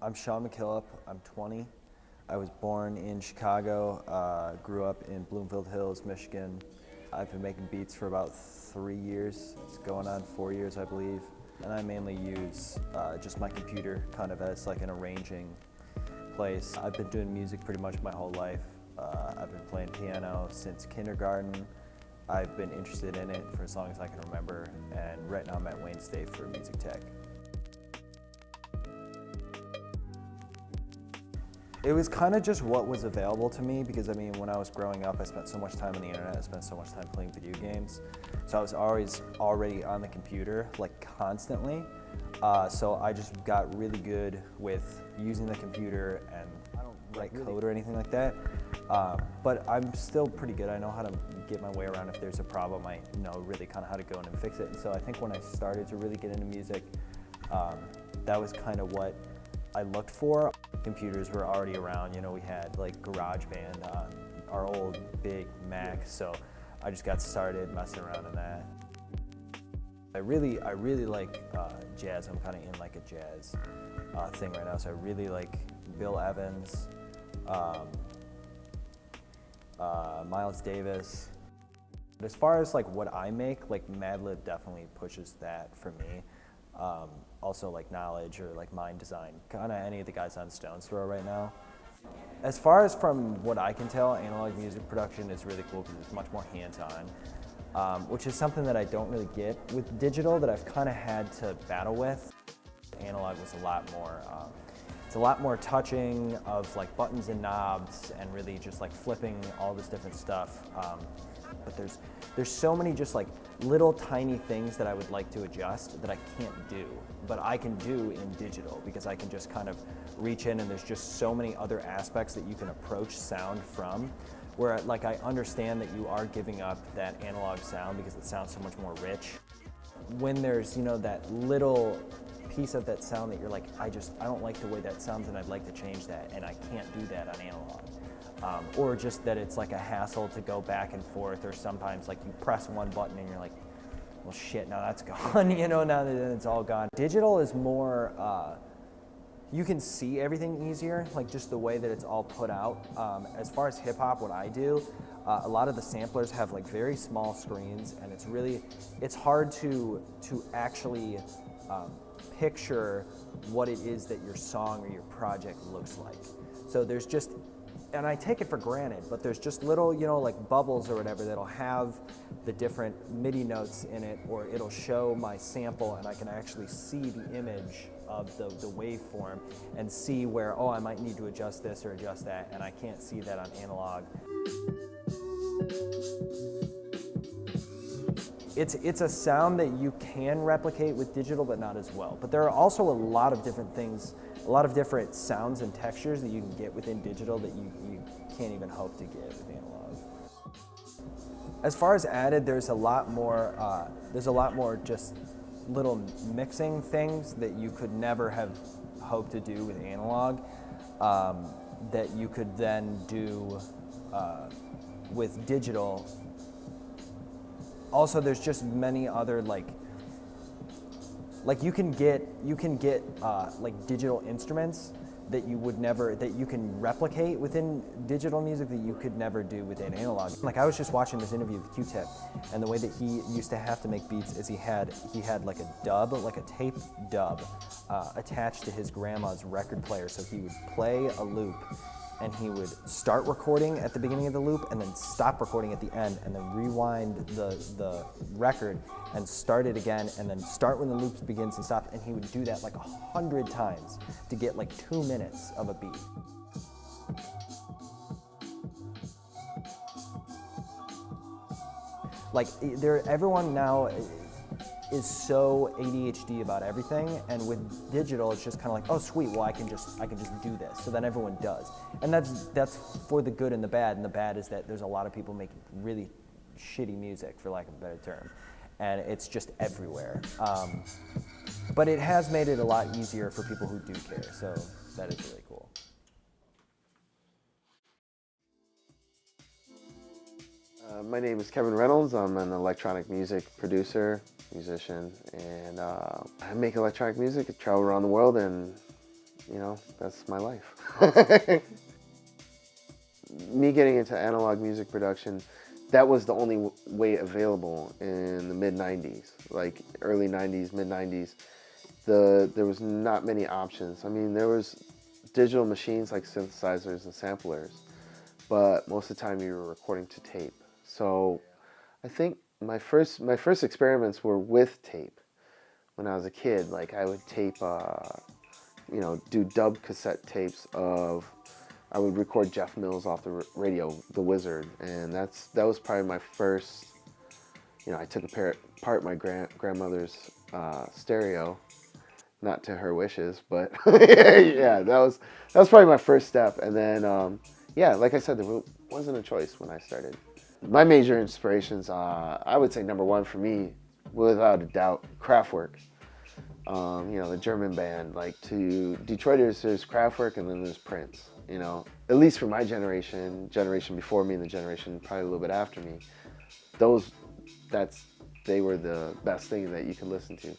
I'm Sean Mackillop. I'm 20. I was born in Chicago, grew up in Bloomfield Hills, Michigan. I've been making beats for about 3 years. It's going on 4 years, I believe. And I mainly use just my computer kind of as like an arranging place. I've been doing music pretty much my whole life. I've been playing piano since kindergarten. I've been interested in it for as long as I can remember, and right now I'm at Wayne State for music tech. It was kind of just what was available to me because, I mean, when I was growing up, I spent so much time on the internet, I spent so much time playing video games. So I was always already on the computer, like constantly. So I just got really good with using the computer, and I don't write code or anything like that. But I'm still pretty good. I know how to get my way around. If there's a problem, I know really kind of how to go in and fix it. And so I think when I started to really get into music, that was kind of what I looked for. Computers were already around, you know, we had like GarageBand on our old big Mac, so I just got started messing around in that. I really like jazz. I'm kind of in like a jazz thing right now, so I really like Bill Evans, Miles Davis. But as far as like what I make, like Madlib definitely pushes that for me. Also like Knowledge or like Mind Design, kind of any of the guys on Stone's Throw right now. As far as from what I can tell, analog music production is really cool because it's much more hands-on, which is something that I don't really get with digital that I've kind of had to battle with. Analog was a lot more, it's a lot more touching of like buttons and knobs and really just like flipping all this different stuff. But there's so many just like little tiny things that I would like to adjust that I can't do, but I can do in digital because I can just kind of reach in, and there's just so many other aspects that you can approach sound from, where like I understand that you are giving up that analog sound because it sounds so much more rich. When there's, you know, that little piece of that sound that you're like, I don't like the way that sounds and I'd like to change that, and I can't do that on analog. Or just that it's like a hassle to go back and forth, or sometimes like you press one button and you're like, well shit, now that's gone, you know, now that it's all gone. Digital is more, you can see everything easier, like just the way that it's all put out. As far as hip hop, what I do, a lot of the samplers have like very small screens, and it's hard to actually picture what it is that your song or your project looks like. So there's just, and I take it for granted, but there's just little, you know, like bubbles or whatever that'll have the different MIDI notes in it, or it'll show my sample and I can actually see the image of the waveform and see where, oh, I might need to adjust this or adjust that, and I can't see that on analog. It's a sound that you can replicate with digital, but not as well. But there are also a lot of different things, a lot of different sounds and textures that you can get within digital that you can't even hope to get with analog. As far as added, there's a lot more just little mixing things that you could never have hoped to do with analog, that you could then do with digital. Also, there's just many other like you can get like digital instruments that you can replicate within digital music that you could never do within analog. Like I was just watching this interview with Q-Tip, and the way that he used to have to make beats is he had like a dub, like a tape dub, attached to his grandma's record player. So he would play a loop, and he would start recording at the beginning of the loop and then stop recording at the end, and then rewind the record and start it again, and then start when the loop begins and stop, and he would do that like 100 times to get like 2 minutes of a beat. Like everyone now is so ADHD about everything, and with digital it's just kind of like, oh sweet, well I can just do this, so then everyone does. And that's for the good and the bad, and the bad is that there's a lot of people making really shitty music, for lack of a better term, and it's just everywhere. But it has made it a lot easier for people who do care, so that is really cool. My name is Kevin Reynolds. I'm an electronic music producer, musician, and I make electronic music. I travel around the world and you know, that's my life. Me getting into analog music production, that was the only way available in the mid-90s, like early 90s, mid-90s. There was not many options. I mean, there was digital machines like synthesizers and samplers, but most of the time you were recording to tape. So I think my first experiments were with tape. When I was a kid, like I would tape, you know, do dub cassette tapes of, I would record Jeff Mills off the radio, The Wizard, and that was probably my first, you know, I took apart my grandmother's stereo, not to her wishes, but yeah, that was probably my first step. And then, yeah, like I said, there wasn't a choice when I started. My major inspirations, I would say number one for me, without a doubt, Kraftwerk. You know, the German band. Like, to Detroiters, there's Kraftwerk and then there's Prince. You know, at least for my generation before me and the generation probably a little bit after me, they were the best thing that you could listen to.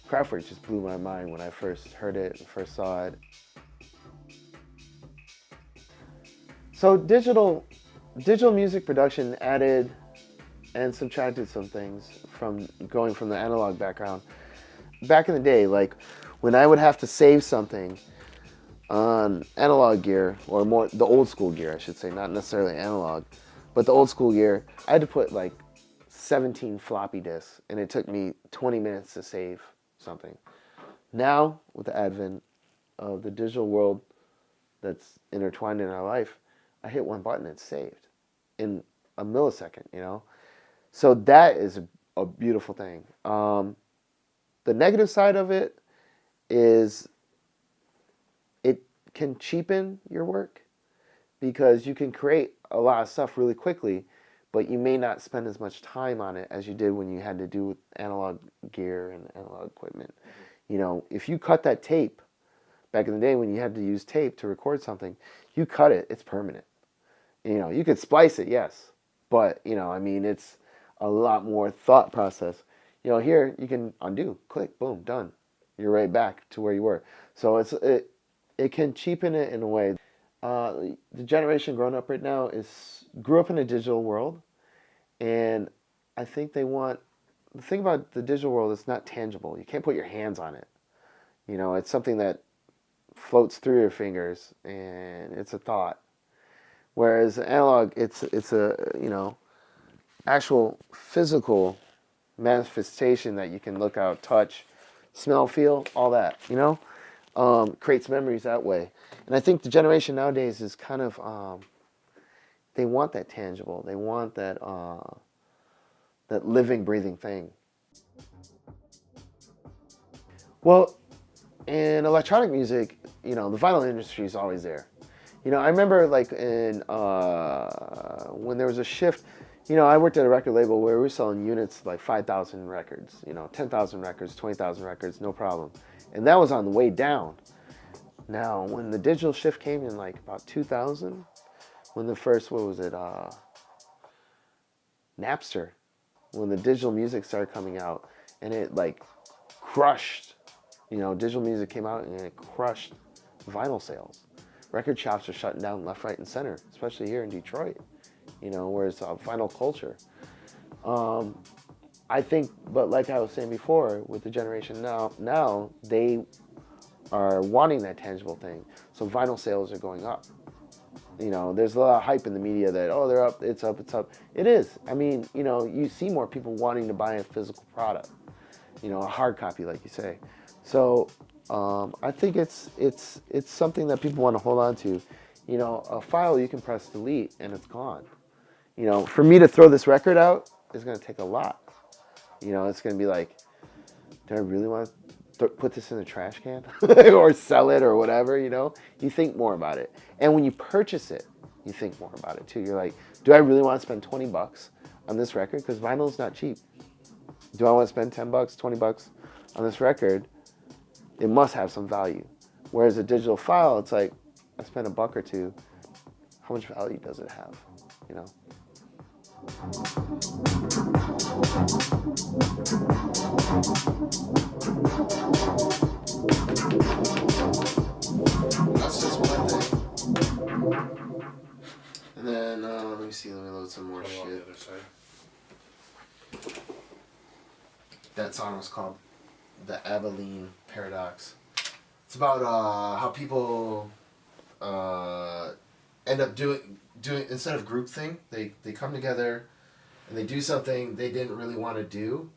Kraftwerk just blew my mind when I first heard it and first saw it. So digital music production added and subtracted some things from going from the analog background. Back in the day, like when I would have to save something on analog gear, or more the old school gear, I should say, not necessarily analog, but the old school gear, I had to put like 17 floppy disks, and it took me 20 minutes to save something. Now, with the advent of the digital world that's intertwined in our life, I hit one button, it's saved in a millisecond, you know? So that is a beautiful thing. The negative side of it is it can cheapen your work, because you can create a lot of stuff really quickly, but you may not spend as much time on it as you did when you had to do with analog gear and analog equipment. You know, if you cut that tape, back in the day when you had to use tape to record something, you cut it, it's permanent. You know, you could splice it, yes, but, you know, I mean, it's a lot more thought process. You know, here you can undo, click, boom, done. You're right back to where you were. So it can cheapen it in a way. The generation growing up right now grew up in a digital world, and I think the thing about the digital world is not tangible. You can't put your hands on it. You know, it's something that floats through your fingers, and it's a thought. Whereas analog, it's a, you know, actual physical manifestation that you can look out, touch, smell, feel, all that, you know? Creates memories that way. And I think the generation nowadays is kind of, they want that tangible. They want that that living, breathing thing. Well, in electronic music, you know, the vinyl industry is always there. You know, I remember like when there was a shift, you know, I worked at a record label where we were selling units like 5,000 records, you know, 10,000 records, 20,000 records, no problem. And that was on the way down. Now, when the digital shift came in like about 2000, when the first, what was it, Napster, when the digital music started coming out, and it like crushed, you know, digital music came out and it crushed vinyl sales. Record shops are shutting down left, right, and center, especially here in Detroit, you know, where it's a vinyl culture. I think, but like I was saying before, with the generation now they are wanting that tangible thing. So vinyl sales are going up. You know, there's a lot of hype in the media that, oh, they're up, it's up, it's up. It is. I mean, you know, you see more people wanting to buy a physical product, you know, a hard copy, like you say. So I think it's something that people want to hold on to. You know, a file you can press delete and it's gone. You know, for me to throw this record out is going to take a lot. You know, it's going to be like, do I really want to put this in a trash can or sell it or whatever, you know? You think more about it. And when you purchase it, you think more about it too. You're like, do I really want to spend 20 bucks on this record? Because vinyl is not cheap. Do I want to spend 10 bucks, 20 bucks on this record? It must have some value. Whereas a digital file, it's like, I spent a buck or two. How much value does it have, you know? other side. That song was called "The Abilene Paradox." It's about how people end up doing instead of group thing, they come together and they do something they didn't really want to do,